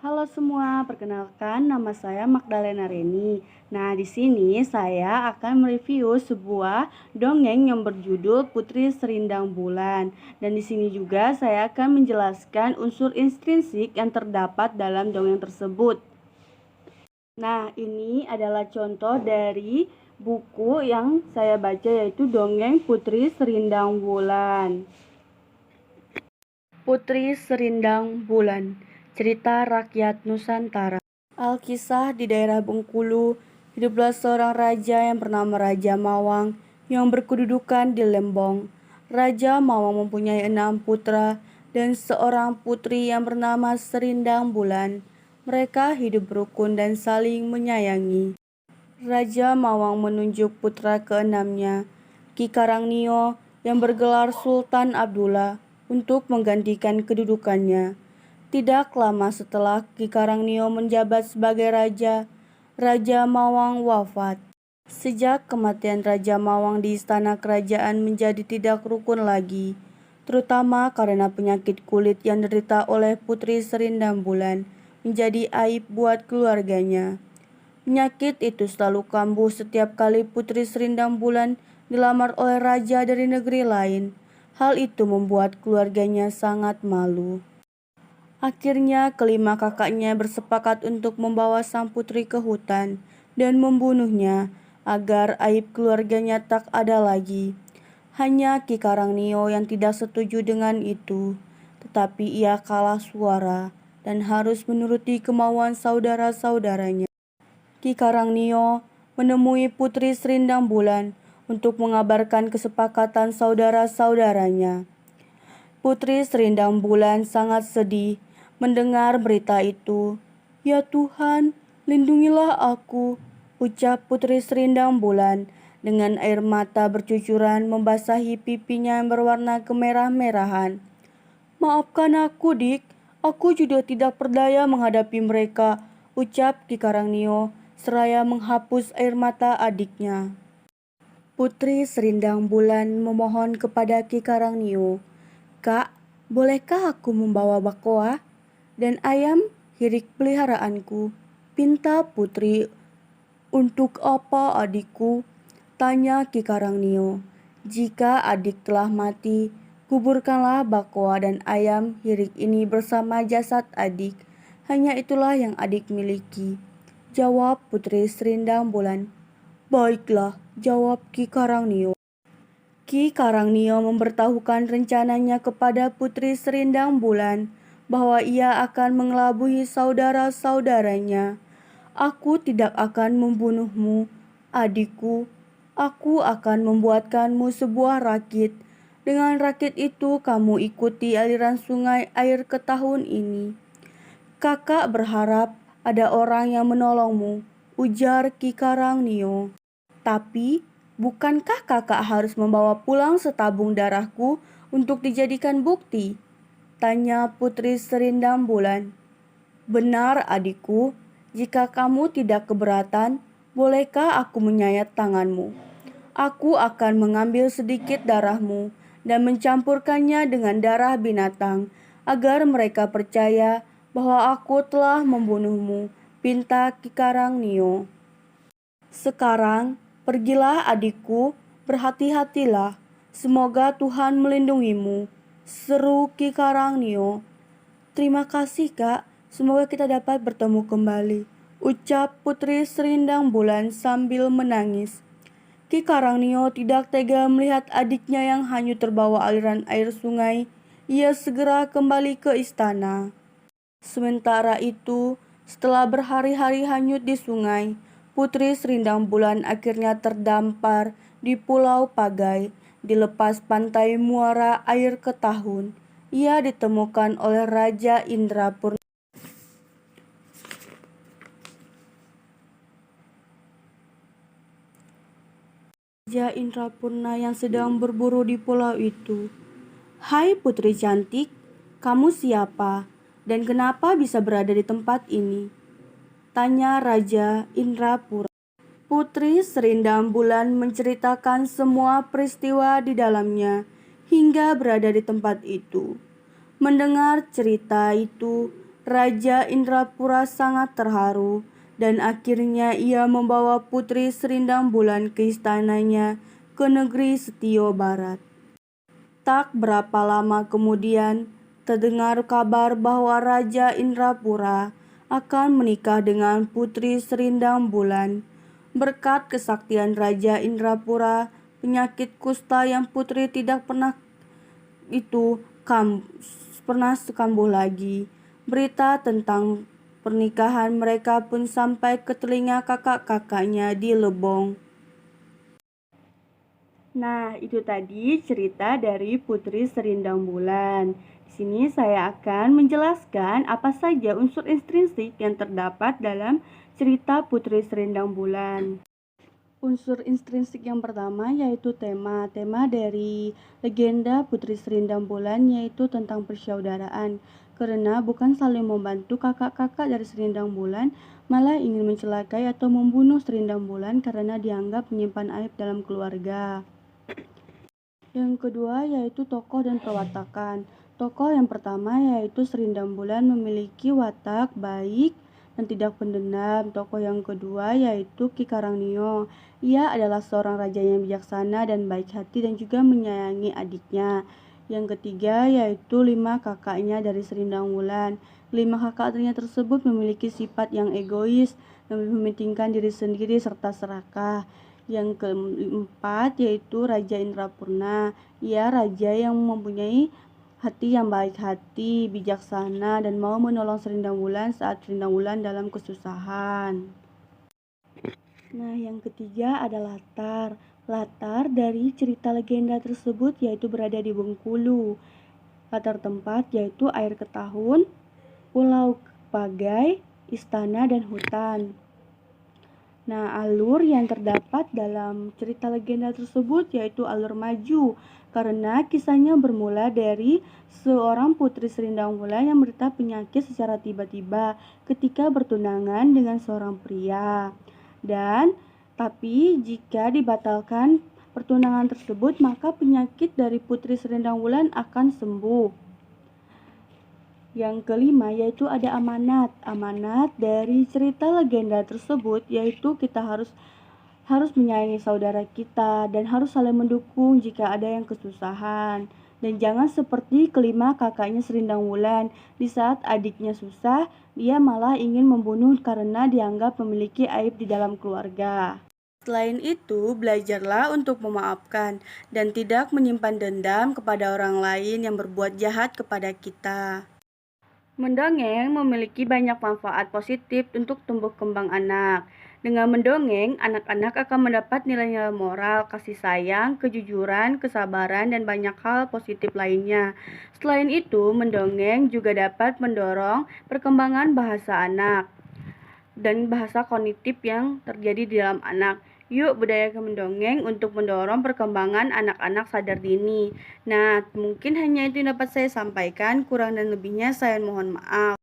Halo semua, perkenalkan nama saya Magdalena Reni. Nah, di sini saya akan mereview sebuah dongeng yang berjudul Putri Serindang Bulan. Dan di sini juga saya akan menjelaskan unsur intrinsik yang terdapat dalam dongeng tersebut. Nah, ini adalah contoh dari buku yang saya baca, yaitu dongeng Putri Serindang Bulan. Putri Serindang Bulan, cerita rakyat Nusantara. Alkisah di daerah Bengkulu, hiduplah seorang raja yang bernama Raja Mawang yang berkedudukan di Lembong. Raja Mawang mempunyai 6 putra dan seorang putri yang bernama Serindang Bulan. Mereka hidup rukun dan saling menyayangi. Raja Mawang menunjuk putra keenamnya, Ki Karangnio, yang bergelar Sultan Abdullah, untuk menggantikan kedudukannya. Tidak lama setelah Ki Karangnio menjabat sebagai raja, Raja Mawang wafat. Sejak kematian Raja Mawang di istana kerajaan menjadi tidak rukun lagi, terutama karena penyakit kulit yang diderita oleh Putri Serindang Bulan menjadi aib buat keluarganya. Penyakit itu selalu kambuh setiap kali Putri Serindang Bulan dilamar oleh raja dari negeri lain. Hal itu membuat keluarganya sangat malu. Akhirnya kelima kakaknya bersepakat untuk membawa sang putri ke hutan dan membunuhnya agar aib keluarganya tak ada lagi. Hanya Ki Karangnio yang tidak setuju dengan itu, tetapi ia kalah suara dan harus menuruti kemauan saudara-saudaranya. Ki Karangnio menemui Putri Serindang Bulan untuk mengabarkan kesepakatan saudara-saudaranya. Putri Serindang Bulan sangat sedih mendengar berita itu. "Ya Tuhan, lindungilah aku," ucap Putri Serindang Bulan dengan air mata bercucuran membasahi pipinya yang berwarna kemerah-merahan. "Maafkan aku, Dik. Aku juga tidak berdaya menghadapi mereka," ucap Ki Karangnio seraya menghapus air mata adiknya. Putri Serindang Bulan memohon kepada Ki Karangnio, "Kak, bolehkah aku membawa bakoa dan ayam hirik peliharaanku?" pinta Putri. "Untuk apa, adikku?" tanya Ki Karangnio. "Jika adik telah mati, kuburkanlah bakoa dan ayam hirik ini bersama jasad adik. Hanya itulah yang adik miliki," jawab Putri Serindang Bulan. "Baiklah," jawab Ki Karangnio. Ki Karangnio memberitahukan rencananya kepada Putri Serindang Bulan bahwa ia akan mengelabui saudara-saudaranya. "Aku tidak akan membunuhmu, adikku. Aku akan membuatkanmu sebuah rakit. Dengan rakit itu kamu ikuti aliran sungai air ke tahun ini. Kakak berharap ada orang yang menolongmu," ujar Ki Karangnio. "Tapi, bukankah kakak harus membawa pulang setabung darahku untuk dijadikan bukti?" tanya Putri Serindang Bulan. "Benar, adikku. Jika kamu tidak keberatan, bolehkah aku menyayat tanganmu? Aku akan mengambil sedikit darahmu dan mencampurkannya dengan darah binatang, agar mereka percaya bahwa aku telah membunuhmu," pinta Ki Karangnio. "Sekarang, pergilah adikku, berhati-hatilah. Semoga Tuhan melindungimu," seru Ki Karangnio. "Terima kasih, Kak. Semoga kita dapat bertemu kembali," ucap Putri Serindang Bulan sambil menangis. Ki Karangnio tidak tega melihat adiknya yang hanyut terbawa aliran air sungai. Ia segera kembali ke istana. Sementara itu, setelah berhari-hari hanyut di sungai, Putri Serindang Bulan akhirnya terdampar di Pulau Pagai, di lepas pantai muara air ke tahun. Ia ditemukan oleh Raja Indrapurna. Raja Indrapurna yang sedang berburu di pulau itu. "Hai putri cantik, kamu siapa? Dan kenapa bisa berada di tempat ini?" tanya Raja Indrapura. Putri Serindang Bulan menceritakan semua peristiwa di dalamnya hingga berada di tempat itu. Mendengar cerita itu, Raja Indrapura sangat terharu, dan akhirnya ia membawa Putri Serindang Bulan ke istananya ke negeri Setio Barat. Tak berapa lama kemudian, terdengar kabar bahwa Raja Indrapura akan menikah dengan Putri Serindang Bulan. Berkat kesaktian Raja Indrapura, penyakit kusta yang Putri tidak pernah kambuh lagi. Berita tentang pernikahan mereka pun sampai ke telinga kakak-kakaknya di Lebong. Nah, itu tadi cerita dari Putri Serindang Bulan. Di sini saya akan menjelaskan apa saja unsur intrinsik yang terdapat dalam cerita Putri Serindang Bulan. Unsur intrinsik yang pertama yaitu tema. Tema dari legenda Putri Serindang Bulan yaitu tentang persaudaraan. Karena bukan saling membantu, kakak-kakak dari Serindang Bulan malah ingin mencelakai atau membunuh Serindang Bulan karena dianggap menyimpan aib dalam keluarga. Yang kedua yaitu tokoh dan perwatakan. Tokoh yang pertama yaitu Serindang Bulan memiliki watak baik dan tidak pendendam. Tokoh yang kedua yaitu Ki Karangnio. Ia adalah seorang raja yang bijaksana dan baik hati dan juga menyayangi adiknya. Yang ketiga yaitu 5 kakaknya dari Serindang Bulan. 5 kakaknya tersebut memiliki sifat yang egois, lebih mementingkan diri sendiri serta serakah. Yang keempat yaitu Raja Indrapurna. Ia raja yang mempunyai hati yang baik hati, bijaksana, dan mau menolong Serindang Bulan saat Serindang Bulan dalam kesusahan. Nah, yang ketiga adalah latar. Latar dari cerita legenda tersebut yaitu berada di Bengkulu. Latar tempat yaitu air ketahun, pulau pagai, istana, dan hutan. Nah, alur yang terdapat dalam cerita legenda tersebut yaitu alur maju, karena kisahnya bermula dari seorang putri Serindang Bulan yang menderita penyakit secara tiba-tiba ketika bertunangan dengan seorang pria. Tapi jika dibatalkan pertunangan tersebut, maka penyakit dari Putri Serindang Bulan akan sembuh. Yang kelima yaitu ada amanat. Amanat dari cerita legenda tersebut yaitu kita harus menyayangi saudara kita dan harus saling mendukung jika ada yang kesusahan. Dan jangan seperti kelima kakaknya Serindang Bulan. Di saat adiknya susah, dia malah ingin membunuh karena dianggap memiliki aib di dalam keluarga. Selain itu, belajarlah untuk memaafkan dan tidak menyimpan dendam kepada orang lain yang berbuat jahat kepada kita. Mendongeng memiliki banyak manfaat positif untuk tumbuh kembang anak. Dengan mendongeng, anak-anak akan mendapat nilai-nilai moral, kasih sayang, kejujuran, kesabaran, dan banyak hal positif lainnya. Selain itu, mendongeng juga dapat mendorong perkembangan bahasa anak dan bahasa kognitif yang terjadi di dalam anak. Yuk budayakan mendongeng untuk mendorong perkembangan anak-anak sadar dini. Nah, mungkin hanya itu yang dapat saya sampaikan. Kurang dan lebihnya saya mohon maaf.